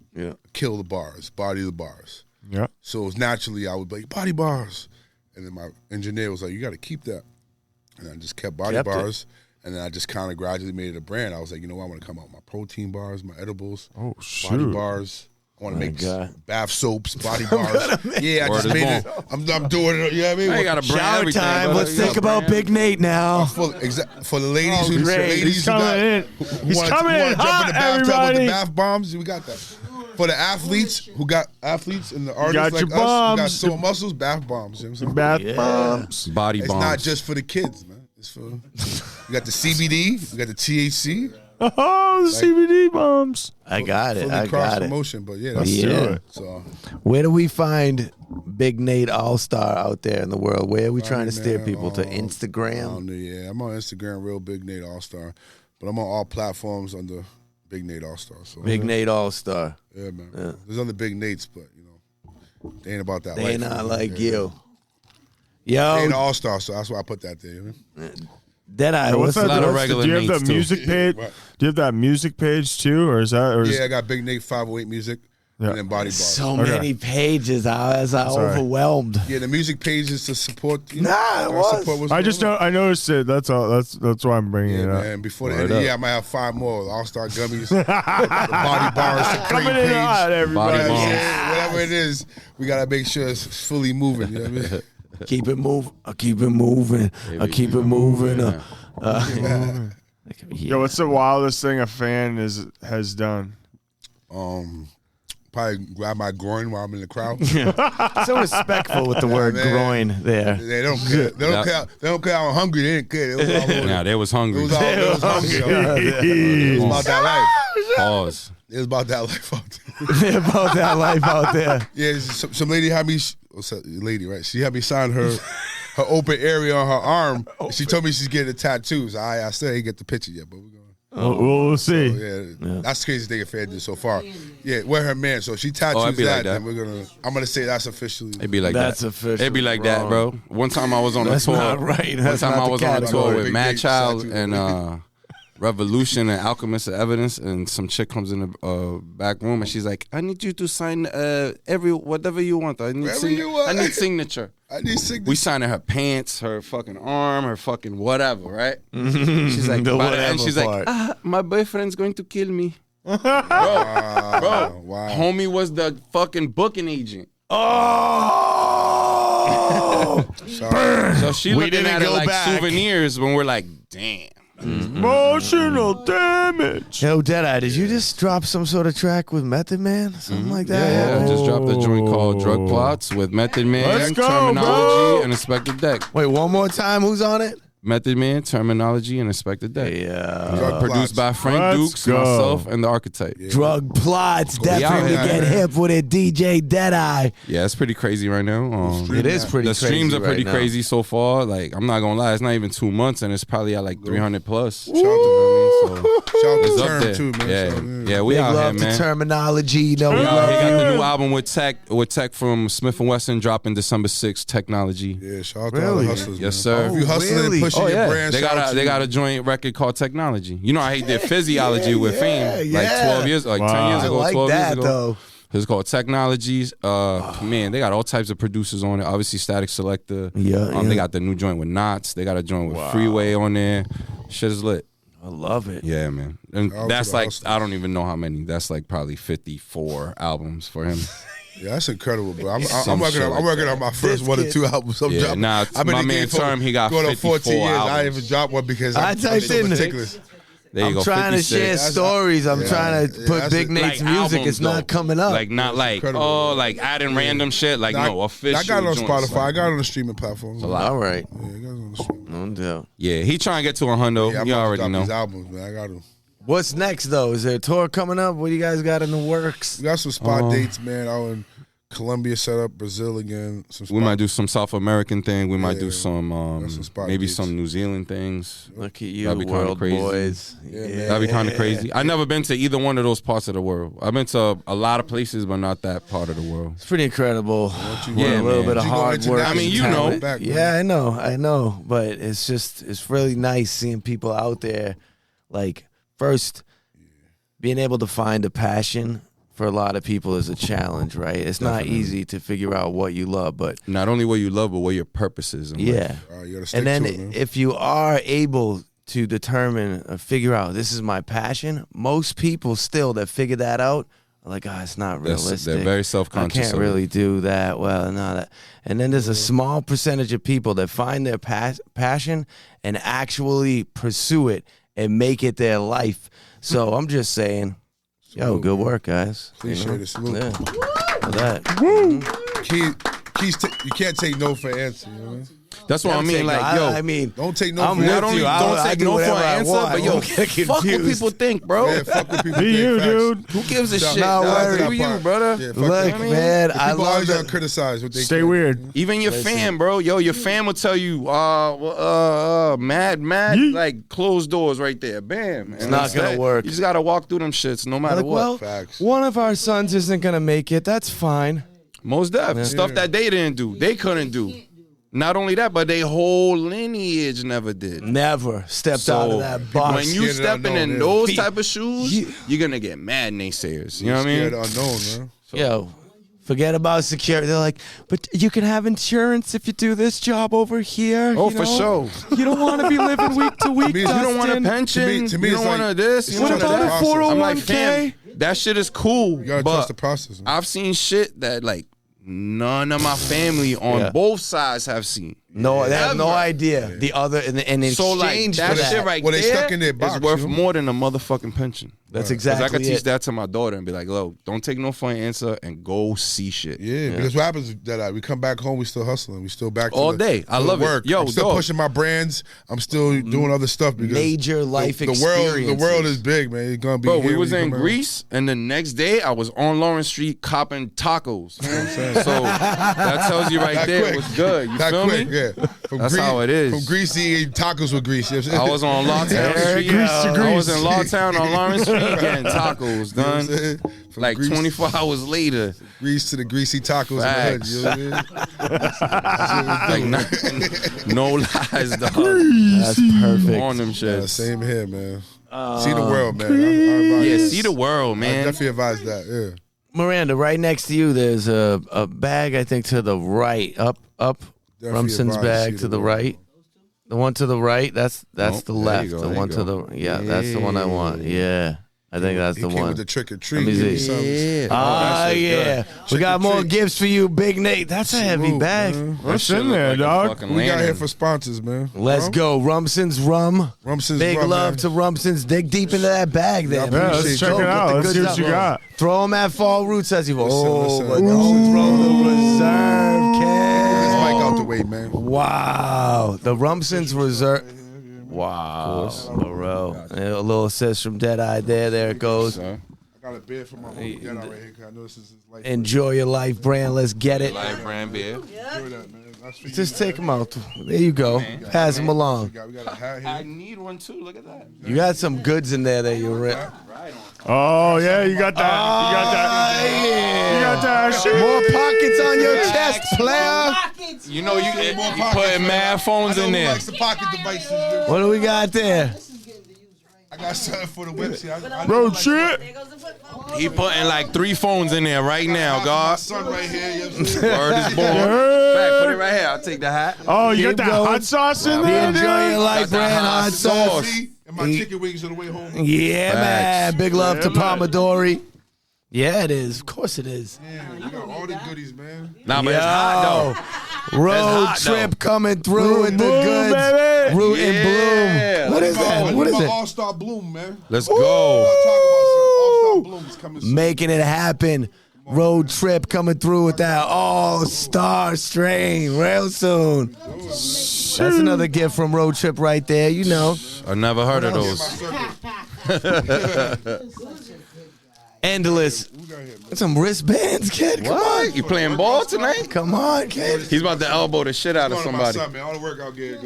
kill the bars, body the bars. Yeah. So it's naturally I would be like, body bars. And then my engineer was like, you got to keep that. And I just kept body bars. And then I just kind of gradually made it a brand. I was like, you know what? I want to come out with my protein bars, my edibles, body bars. I want to make bath soaps, body bars. Yeah, I just made it. I'm doing it. You know what I mean? I got a brand. Shower everything, time. brother. Let's think about Big Nate now. For the ladies who He's coming in. He's wanna coming in jump hot, in the bathtub with everybody. the bath bombs, we got that. For the athletes who got athletes and the artists got like your us who got bombs. sore muscles, bath bombs. You know what I'm saying? Bath bombs. Body It's bombs. not just for the kids, man. It's for we got the CBD, we got the THC. Oh, the CBD bombs. I got it. Fully I cross got it. promotion, but yeah, Let's that's do Yeah. it. so. Where do we find Big Nate All-Star out there in the world? Where are we trying to steer man, people to I don't Instagram? know, yeah, I'm on Instagram, real Big Nate All Star, but I'm on all platforms under Big Nate All Star. So Big Nate All-Star. yeah, man. There's other Big Nates, but you know, they ain't about that. They life, not man. like Yeah. you. They ain't Yo, All Star, so that's why I put that there. You know? Deadeye, What's what's that? lot of what's regular do you have Nates, the too. music page? Right. Do you have that music page too, or is that? Or is, Yeah, I got Big Nate 508 Music Yeah. and then Body Bars. so Okay. many pages? I was overwhelmed. Yeah, the music page is to support. You know, Nah, it was. support what's I just going know. I noticed it. That's all. That's why I'm bringing Yeah, it up. man. Before the end of the year, I might have 5 more All Star Gummies, the Body Bars, the Coming Crate in hot, page. everybody. Body bombs. Yeah, whatever it is, we gotta make sure it's fully moving. You know what I mean? Keep it moving. I keep it moving. I keep it moving. Yo, what's the wildest thing a fan has done? Probably grab my groin while I'm in the crowd. So respectful with the word man. groin there. They don't care. They don't care. They don't care. I'm hungry. They didn't care. It was all Nah, they was hungry. It was hungry. It was about that life. Pause. It was about that life out there. About that life out there. Yeah, some lady had me. Lady, right? She had me sign her open area on her arm. She told me she's getting a tattoo. So I still ain't get the picture yet, but we're going. We'll see. Yeah, that's the craziest thing a fan did so far. Yeah, we're her man, so she tattoos it'd be that, like that. then I'm gonna say that's officially. It'd be like That's that. officially It'd be like that, bro. One time I was on a That's tour. not right. One That's time not I the was on a tour category. with Big Mad Nate Child tattoo. and Revolution and Alchemist of Evidence, and some chick comes in the back room and she's like, "I need you to sign whatever you want. I need Whatever you want. I need signature." I need signature. We signing her pants, her fucking arm, her fucking whatever, right? She's like, The by the end, whatever she's part. like, my boyfriend's going to kill me. Bro, wow. homie was the fucking booking agent. Oh! So she We looking didn't at it go like back. souvenirs when we're like, damn. Emotional damage. Yo, Deadeye, did you just drop some sort of track with Method Man? Something like that? Yeah, I just dropped a joint called Drug Plots with Method Man, Let's go, Terminology, bro. and Inspector Deck. Wait, one more time. Who's on it? Method Man, Terminology, and Inspector Deck. Yeah. Drug Produced by plots. Frank Let's Dukes, go. myself, and the Archetype. Drug plots. Definitely out here. get hip with it. DJ Deadeye. Yeah, it's pretty crazy right now. It is pretty The crazy. streams are pretty right now. crazy so far. Like, I'm not gonna lie, it's not even 2 months, and it's probably at like 300 plus. Shout out to It's up Term there. too, man. Yeah, So, yeah, we Big out here, love to man. Terminology. You know, we He love got you. the new album with Tech from Smith & Wesson dropping December 6th, Technology. Yeah, shout out to all the hustlers. Yes, man. sir. If you hustling really? and pushing Oh your yeah, brand, they shout out to they you. got a joint record called Technology. You know how he did Physiology with Fame like 12 years, like 10 years I ago, like 12 years that, ago. though. It's called Technologies. Man, they got all types of producers on it. Obviously, Static Selector. Yeah. They got the new joint with Knots. They got a joint with Freeway on there. Shit is lit. I love it. Yeah, man. And Shout out that's to the like, hustlers. I don't even know how many. That's like probably 54 albums for him. Yeah, that's incredible, bro. I'm Some working. shit I'm like working that. on my first 1 or 2 albums. I'm Yeah, dropping. nah, I've been my in the man game for Term, he got going on 54 14 years. I albums. didn't even dropped one because I I'm typed so in- meticulous. There you I'm go. trying to 56. share stories. I'm trying to yeah, put that's Big it. Nate's Like music. albums, It's not though. coming up. Like not like incredible. like adding random shit. Like no official. I got it on joints, Spotify. like- I got it on the streaming platforms. All right. Yeah, I got it on the streaming. No doubt. Yeah, he trying to get to a hundo. Yeah, I'm You about to already drop know. these albums, man. I got them. What's next, though? Is there a tour coming up? What do you guys got in the works? We got some spot dates, man. Out in Colombia, set up Brazil again. Some We might do some South American thing. We might Yeah, do some got some spot maybe dates. some New Zealand things. Look at you, That'd be kinda world crazy. boys. man. That'd be kind of crazy. I never been to either one of those parts of the world. I've been to a lot of places, but not that part of the world. It's pretty incredible. Yeah, a little man. bit of You go hard work. international, I mean, you and know. talent. Back, man. Yeah, I know. But it's really nice seeing people out there, like, first being able to find a passion for a lot of people is a challenge, right? It's not easy to figure out what you love, but Not only what you love, but what your purpose is. In yeah. life. You gotta stick And then to it, man. if you are able to determine or figure out this is my passion, most people still that figure that out are like, it's not realistic. They're very self-conscious. I can't of it. really do that well. No, that. And then there's a small percentage of people that find their passion and actually pursue it and make it their life. So I'm just saying, good work, guys. Appreciate it. Salute. Yeah. For that. You can't take no for an answer. You know what I mean? That's what I mean. Like, yo, I mean, Don't take no I'm for with an not answer. only you. don't I take do no for an whatever I answer, want. but I yo, don't get fuck what confused. people think, bro. Yeah, fuck what people Be think. you, Facts. dude. Who gives a Shout shit? out to dog? that Do you, part. brother? Yeah, fuck Look, that. man, I People love always gotta that. criticize what they Stay can. weird. Even your fam, bro. Yo, your fam will tell you, mad, Yeet. like closed doors right there. Bam. It's not gonna work. You just gotta walk through them shits no matter Like, what. well, Facts. one of our sons isn't gonna make it. That's fine. Most def. Stuff that they didn't do. They couldn't do. Not only that, but their whole lineage never did. Never stepped out of that box. when you Scared of the stepping unknown, in yeah. those type of shoes, you're gonna get mad naysayers. You know what I Scared mean? of unknown, man. Yo, forget about security. They're like, but you can have insurance if you do this job over here. Oh, you for know? sure. You don't want to be living week to week. me, You don't want a Dustin. pension. To me, you it's don't want like- a this. it's You don't What want a about a process. that. I'm like, 401k? fam, that shit is cool. You gotta but trust the process. Man. I've seen shit that like none of my family on both sides have seen. No, they have no Ever. idea. The other in exchange So like for that that, shit right Well, they there stuck in their box, is worth you know? more than a motherfucking pension. That's Because exactly I could teach it. that to my daughter and be like, "Look, don't take no for an answer and go see shit." Yeah, because what happens is that we come back home, we still hustling, we still back to All the, day. I to the love it. work. Yo, I'm still dog. pushing my brands. I'm still doing other stuff because Major life the world experiences. is big, man. It's gonna be. Bro, here we was when you in come out. Greece, and the next day I was on Lawrence Street copping tacos. You know what I'm saying? So that tells you right That there quick. what's good. You That feel quick, me? yeah. From That's how it is. From greasy eating tacos with grease. You know what I'm I saying? was on Lawtown There Street. you go. I was in Lawtown on Lawrence Street getting tacos You know what I'm done. saying? From Like grease, 24 hours later. grease to the greasy tacos Facts. in the hood. You know what I mean? Like no lies, dog. That's perfect. On them Yeah, shits. same here, man. See the world, man. I advise Yeah, that. see the world, I man. definitely advise that. Yeah. Miranda, right next to you, there's a bag, I think, to the right. Up. Definitely Rumson's advise bag see to the the world. right. The one to the right, that's Nope, the there you left. go, The there one you to go. the that's the one I want. Yeah. I think that's He the came one. with the trick or Let treat. me Give me see. something. Yeah. Ah, that shit's yeah. good. We Trick got or more treat. gifts for you, Big Nate. That's a heavy Salute, bag. man. That What's shit in look there, like a dog? fucking We got lantern. here for sponsors, man. Let's go. Rumson's Rum. Rumson's Big Rum, love man. to Rumson's. Dig deep into that bag there. Yeah, man. Yeah, let's Appreciate check you. it Get out. the Let's good see what stuff. you got. Throw them at Fall Roots as you Listen. but Rumson's Rum, the Reserve This can. mic out the way, man. Wow. The Rumson's Reserve. Wow. Bro. A little assist from Deadeye there. There it goes. So, I got a beer for my homie Dead right here because I know this is his life. Enjoy your life, brand. Let's get it. light brand beer. Enjoy that, man. That's for you, Just man. take them out. There you go. Pass them We along. got a hat I here. need one too. Look at that. You got some goods in there that you rip. Oh yeah, you got that. You got that. You got that shit. More pockets on your chest, player. You know you putting mad phones I know in who there. likes the pocket devices. Dude. What do we got there? I got something for the website. I Road trip. He putting like 3 phones in there right now, My God. son right here. You know what I'm saying? Word is born. Fact, put it right here. I'll take the hat. Oh, you Keep got that going. hot sauce in Be there, enjoy your dude? life, Got that brand. hot Hot sauce. See? And my chicken wings on the way home. Yeah, man. Facts. Big love to Yeah, man. Pomodori. Yeah, it is. Of course it is. Yeah, you got all the goodies, man. Nah, but it's hot though. Road hot, trip though. coming through with the Bloom, goods. baby. Root and Yeah. bloom. What is that? What is my it? All-Star Bloom, man. Let's Talk go. about some All-Star Bloom is coming soon. Making it happen. Road trip coming through with that all-star strain real soon. That's another gift from Road Trip right there. You know. I never heard of My those. circle. Endless. Some wristbands, kid. Come What? You playing ball tonight? on. Come on, kid. He's about to elbow the shit out of Going to my somebody. son, man. All the work I'll get.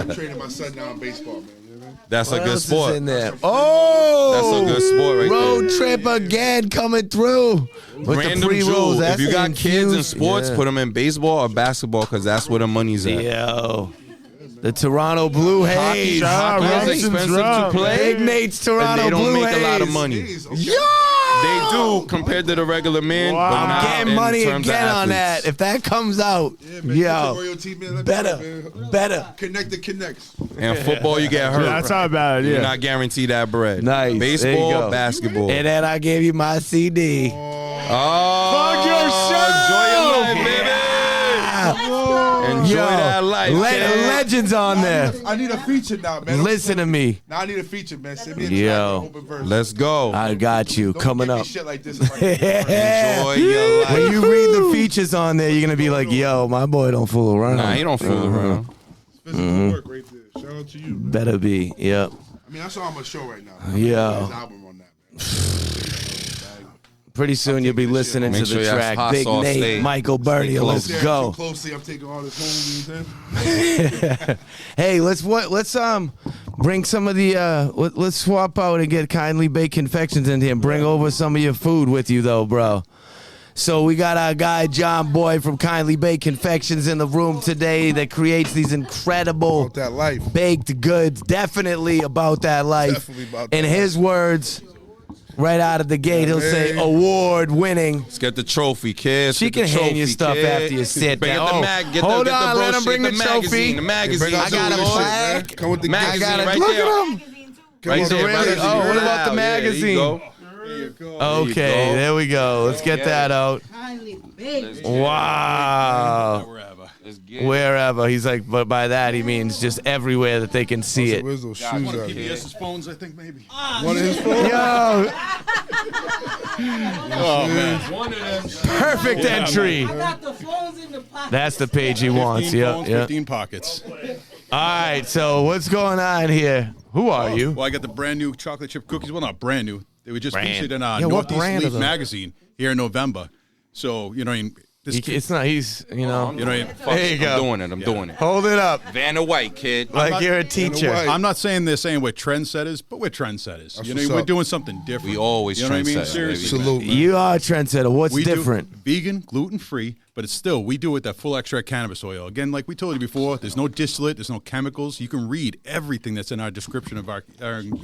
I'm training my son down in baseball, man. You know what I mean? That's a What good else is sport. in there? Oh, That's a good sport right Road there. trip again coming through with the Random pre-rolls. jewel. If That's you got kids in infused. sports, Yeah. put them in baseball or basketball because that's where the money's at. Yo, the Toronto Blue Haze. shot, Hockey is Robinson's expensive to drum. play. Big Nate's And Toronto they don't Blue make a lot of Haze. money. Jeez, okay. Yo! They do compared to the regular man. But I'm not getting in money terms of again on that. athletes. If that comes out, Royalty, man. Let me better, know, man. better. Connect the connects. And football, you get hurt. Yeah, that's not bad. You're Yeah. not guaranteed that bread. Nice. There you Baseball, go. basketball. And then I gave you my CD. Fuck yourself! Enjoy your life, baby. Enjoy that life, kid. Legends on there. I need a feature now, man. Listen to me. Now I need a feature, man. Send me a Yo. track, open verse. Let's go. I got you. Don't Coming give me up. shit like this. Like Enjoy your life. When you read the features on there, you're going to be like, yo, my boy don't fool around. Nah, he don't fool around. physical work right there. Shout out to you, man. Better be. Yep. I mean, that's all I'm gonna show right now. Yo. His album on that, man. Pretty soon you'll be listening to Make sure the you have track. hot Big sauce Nate, steak. Michael Birdie, let's Stare go. Too closely, I'm taking all this home. You know what I'm saying? Hey, let's bring some of the let's swap out and get Kindly Baked Confections in here and bring over some of your food with you though, bro. So we got our guy John Boy from Kindly Baked Confections in the room today that creates these incredible About that life. baked goods. Definitely about that life. Definitely about that In his words, right out of the gate, he'll say man. award winning. Let's get the trophy, kids. She can hand you stuff after you sit Bring down. it the Oh, mag. Get hold the, get on, the let him bring the magazine, trophy. The magazine. Bring out I got some a good shit, flag. man. Come with the Magazine gift. right Look there. at him. Right He's there, really- brother. oh, what about the Wow, yeah, there you magazine? go. Okay, go. there we go. Let's get that out. Kindly baked. Wow. Let's get it. Wherever. He's like, but by that he means just everywhere that they can see it. Where's those shoes at? PBS's phones, I think maybe. One of his phones? Yo, Oh man, perfect entry. I got the phones in the pocket. That's the page he wants. 15 Yep, phones, yep. 15 pockets. All right, so what's going on here? Who are you? Well, I got the brand new chocolate chip cookies. Well, not brand new. They were just Brand. featured in Yeah, what Northeast brand are Leaf those? magazine here in November. So you know, I mean, this It's not. He's. You know. you know, what I mean? There you go. I'm doing it. Hold it up, Vanna White, kid. like not- you're a teacher. White. I'm not saying they're saying we're trendsetters, but we're trendsetters. That's You know, what's we're up. doing something different. We always you know what I mean? trendsetters, Seriously, baby. man. Salute, man. You are a trendsetter. What's We different? do vegan, gluten free, but it's still we do it with that full extract cannabis oil. Again, like we told you before, there's no distillate, there's no chemicals. You can read everything that's in our description of our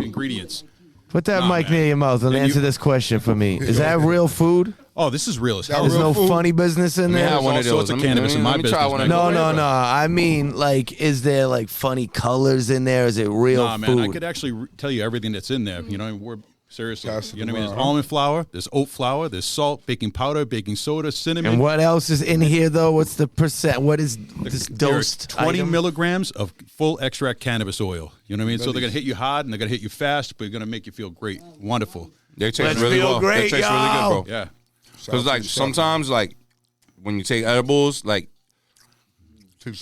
ingredients. Put that Nah, mic man. near your mouth and And answer you- this question for me. Is that real food? Oh, this is real as That hell. There's real no food? funny business in Let me there? have one all of those. sorts of Let me- cannabis in my let me try business, one of man. those. No. I mean, like, is there like funny colors in there? Is it real Nah, food? man, I could actually tell you everything that's in there. You know, we're seriously. Pass it You know what I mean? There's around. almond flour, there's oat flour, there's salt, baking powder, baking soda, cinnamon. And what else is in here though? What's the percent? What is this There are dosed 20 item? milligrams of full extract cannabis oil. You know what I mean? So they're gonna hit you hard and they're gonna hit you fast, but they're gonna make you feel great, wonderful. They taste Let's really feel well. great, They taste really yo. good, bro. Yeah. Because like sometimes like when you take edibles, like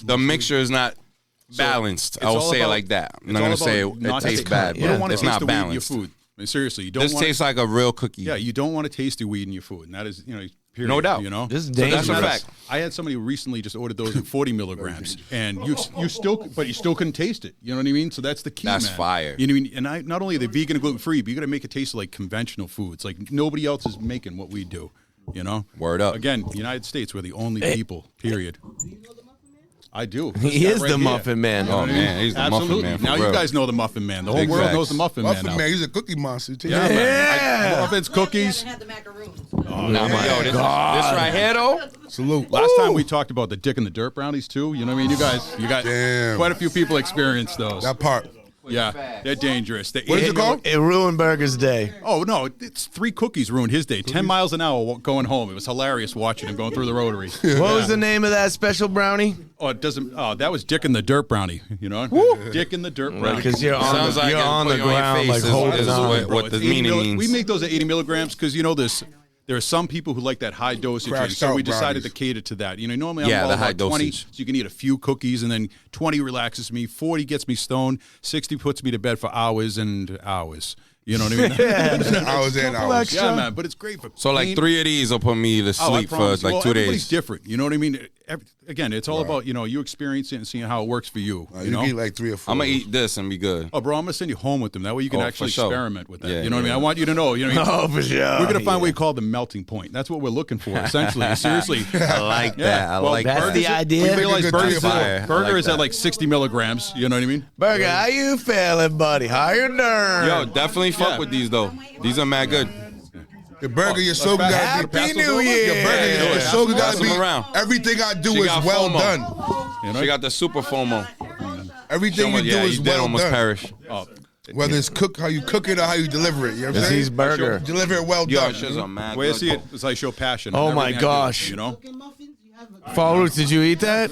the mixture is not balanced. It's I will all say it about- like that. I'm it's not all gonna say about it not tastes tasting- bad. You don't want to It's taste not the weed in your balanced. food. I mean, seriously, you don't This want. tastes like a real cookie. Yeah, you don't want to taste the weed in your food, and that is, you know, period. No doubt. You know, This is So dangerous. That's a that's- fact. I had somebody who recently just ordered those at 40 milligrams, and you still, but you still couldn't taste it. You know what I mean? So that's the key. That's man. fire. You know what I mean? And not only are they vegan and gluten free, but you got to make it taste like conventional foods. Like nobody else is making what we do. You know? Word up. Again, United States, we're the only people. Period. I do. He This is guy the right here. Muffin Man. You know Oh, what I mean? man, he's the Muffin Absolutely. Man for Now you real. guys know the Muffin Man. The whole Big world facts. knows the Muffin Man Muffin now. man, he's a cookie monster. Yeah, man. Muffins, cookies. Had the macaroons. Nah, man, yo, this right here though. Salute. Last time we talked about the Dick and the Dirt brownies too. You know what I mean? You got Damn. quite a few people experienced those. That part. Yeah, they're dangerous. What is it called? It ruined Burger's day. Oh no, it's 3 cookies ruined his day. 10 miles an hour going home. It was hilarious watching him going through the rotary. What was the name of that special brownie? Oh, it doesn't. Oh, that was Dick and the Dirt brownie. You know, Dick and the Dirt brownie. Because you're on Sounds the, like you're it on put the you on your ground face like is- holding is on. what It's the 80 meaning means. We make those at 80 milligrams because you know this. There are some people who like that high dosage, and Crashed so out we decided brownies. to cater to that. You know, normally I'm Yeah, all the about high 20, dosage. so you can eat a few cookies, and then 20 relaxes me, 40 gets me stoned, 60 puts me to bed for hours and hours. You know what I mean? Hours and hours. Yeah, man, but it's great for So like pain. 3 of these will put me to Oh, I sleep for promise you. like Well, 2 everybody's days. different. You know what I mean? Again, it's all about, you know, you experiencing it and seeing how it works for you. You know? can eat like 3 or 4. I'm gonna eat this and be good. Oh, bro, I'm gonna send you home with them. That way you can Oh, for actually sure. experiment with that. Yeah, you know what I yeah. mean? I want you to know. You know, Oh, for sure. we're gonna find what we call the melting point. That's what we're looking for, essentially. Seriously. I like that. I Well, like That's that. the idea. We realize Good burger, three or four. burger I like is at that. like 60 milligrams. You know what I mean? Burger, how you feeling, buddy? How you doing? Yo, definitely fuck with these though. These are mad good. The burger, your slogan gotta be Happy New Year. Your burger, your slogan Pass gotta be them around. everything I do She is got well FOMO. done. She got the super FOMO. Everything you do Yeah, is you did well almost done. perish. Whether it's how you cook it or how you deliver it. You know what I'm saying? Disease burger. Deliver it well Yo, done. shit's a mad. The way I see it is I show passion. Oh in my everything I do, gosh. you know? Fall Roots, did you eat that?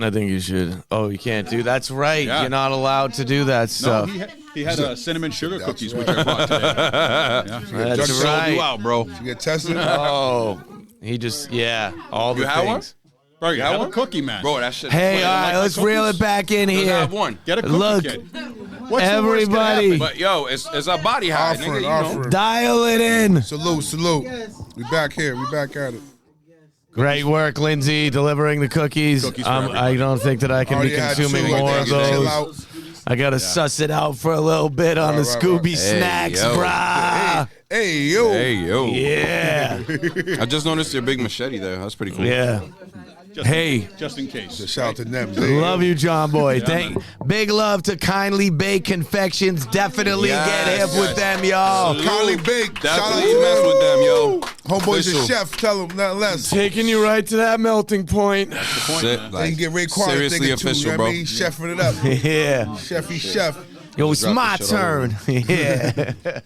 I think you should. Oh, you can't do. That's right. Yeah. You're not allowed to do that No, stuff. he had cinnamon sugar cookies, which I bought today. Yeah. That's Just sold right. You out, bro. You get tested. Oh, he just all the You had one? things. Bro, you have a cookie, man. Bro, that shit. Hey, Wait, all I right, like let's the reel cookies. it back in Let's here. have one. Get a cookie, Look, kid. What's the worst that can everybody. happen? But yo, it's a body high, nigga. Offering, You know. offering. Dial it in. Salute. We back here. We back at it. Great work, Lindsay, delivering the cookies. Cookies for I everybody. don't think that I can be Already had consuming two, I more think. of Chill those. out. I gotta suss it out for a little bit on the right, Scooby right. snacks, yo. brah. Hey, yo. Hey, yo. Yeah, I just noticed your big machete there. That's pretty cool. yeah. Hey, Just in case. So shout out to them. love you, John Boy. Big love to Kindly Baked Confections. Definitely Yes, get hip with yes. them, y'all. Carly Bake. Shout out Definitely to mess with them, yo. Homeboy's a Official. chef. Tell him nothing less. Taking you right to that melting point. Shit, They like, can get Ray Kwan seriously thinking too. official, You know bro. what I mean? He's chefing it up. Yeah. Chefy chef. Yo, it's Drop my the shit all turn. Yeah.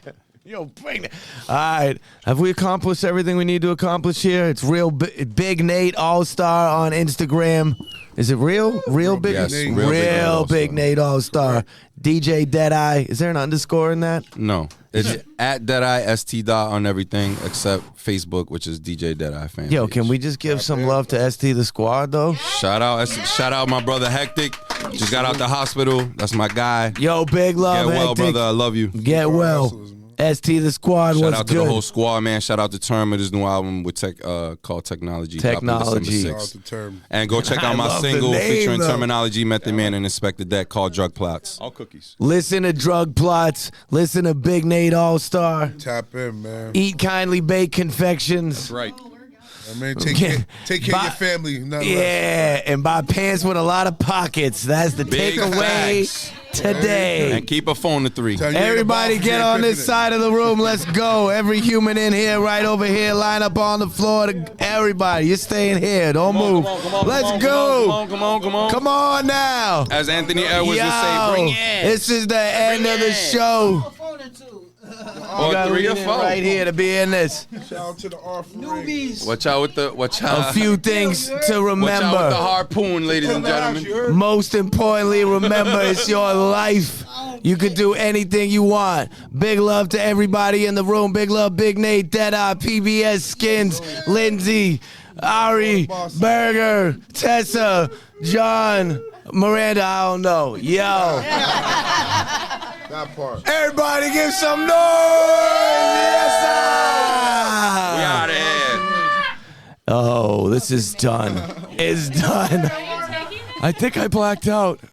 Yo, bring it. All right. Have we accomplished everything we need to accomplish here? It's real Big Nate All-Star on Instagram. Is it real? Real Big Yes, Nate. real Big Nate Real All-Star. Big Nate All-Star. DJ Deadeye. Is there an underscore in that? No, it's at Deadeye ST dot on everything except Facebook, which is DJ Deadeye fan. Yo, page. can we just give some love to ST the squad, though? shout out my brother Hectic? Just got out the hospital. That's my guy. Yo, big love, Get well, Hectic. brother. I love you. Get well. ST the squad Shout was out to good. the whole squad, man. Shout out to Term with his new album with called Technology. dropping Technology. December Shout out 6th. to Term. And go check I out my love the single name, featuring though. Terminology, Method Man, and Inspector Deck called Drug Plots. All cookies. Listen to Drug Plots. Listen to Big Nate All-Star. Tap in, man. Eat Kindly Baked Confections. That's right. I mean, take care of your family. Nothing less. Yeah, and buy pants with a lot of pockets. That's the Big takeaway facts. today. And keep a phone to 3. Tell you ain't Everybody about get to on get this pimping side of the room. Let's go. Every human in here, right over here, line up on the floor. Everybody, you're staying here. Don't move. Let's go. Come on. Come on now. As Anthony Edwards Yo, would say, bring it. this is the end of the show. Or Gotta 3 or lean in 4. right here to be in this. it. Shout out to the offering. Newbies. Watch out with the A few things to Watch out with the remember. harpoon, ladies and gentlemen. Most importantly, remember it's your life. You could do anything you want. Big love to everybody in the room. Big love, Big Nate, Deadeye, PBS Skinz, Lindsay, Ari, Berger, Tessa, John, Miranda, I don't know. Yo. That part. Everybody give some noise! Yes, We sir! out of here. Oh, this is done. It's done. I think I blacked out.